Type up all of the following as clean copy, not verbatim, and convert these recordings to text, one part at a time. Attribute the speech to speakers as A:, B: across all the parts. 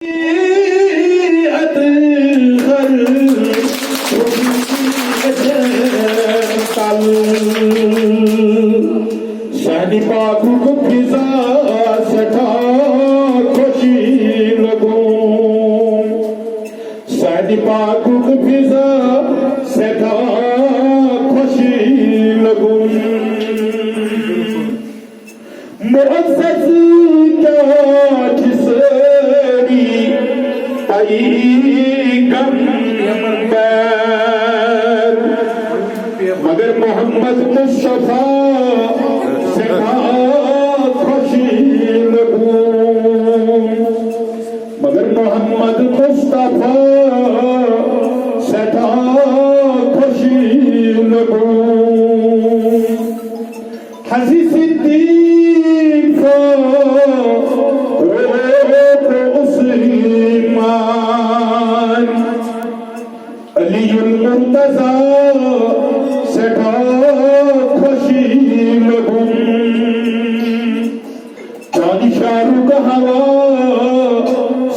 A: शादी पाकू को फिजा सठा खुशी लगो शादी पाकू को फिजा सठा खुशी लगो मुअस्सस क्या ठिसरी आई गंबर मगर मोहम्मद मुस्तफा सदा खुशी लगो मगर मोहम्मद मुस्तफा सदा खुशी लगो हसी सिद्दीक उस्मान अलीउल मुर्तज़ा सदा खुशी लगो चांदी शाहरुख हवा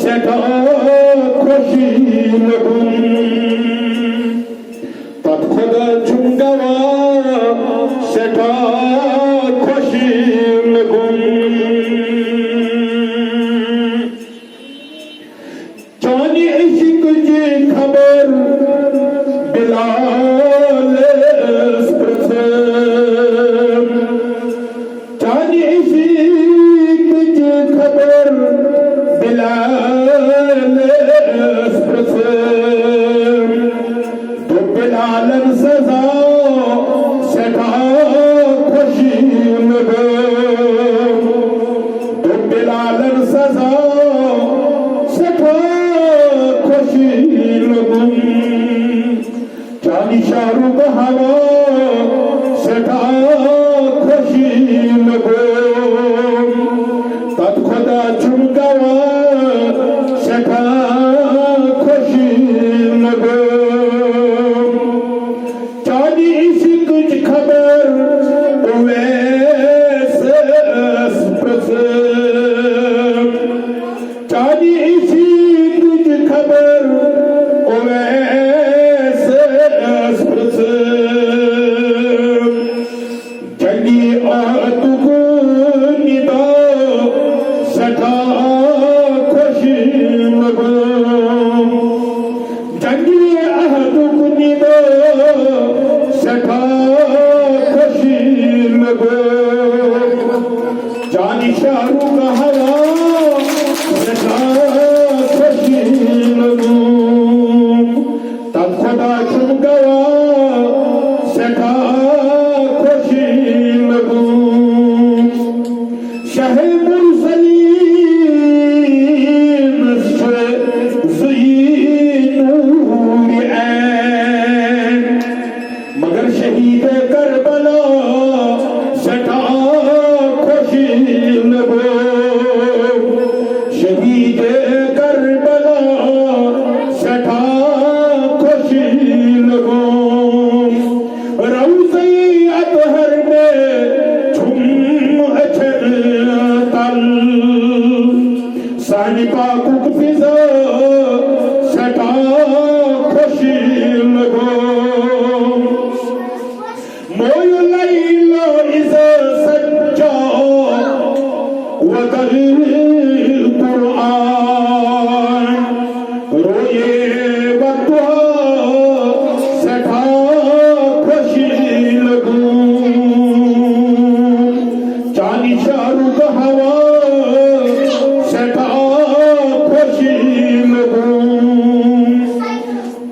A: सदा खुशी लगो तब खुदा चुंगवा सदा खुशी लगो चांदी इश्क की खबर बिलाल चांदी इश्क की खबर बिलाल तो बिलालन सजा सदा खुशी लगो तो बिलालन सजा सदा खुशी लगो चांदी शाहरुख हवा सदा खुशी लगो तब खुदा चुमकवा सदा खुशी लगो चांदी इश्क की खबर वैसे चांदी इश्क की खबर वैसे जली आतुको निदा सदा खुशी लगो जली आतुको निदा सदा खुशी लगो जानी शाहरुख हवा सदा खुशी लगो तब खुदा चुमकवा सदा खुशी लगो शहे मुरसलीन से ज़ीनूर ऐन मगर शहीद करबला सदा खुशी लगो शहीद करबला सदा खुशी लगो रौज़े अतहर में झुम अछर तल सानी पाकू फिजा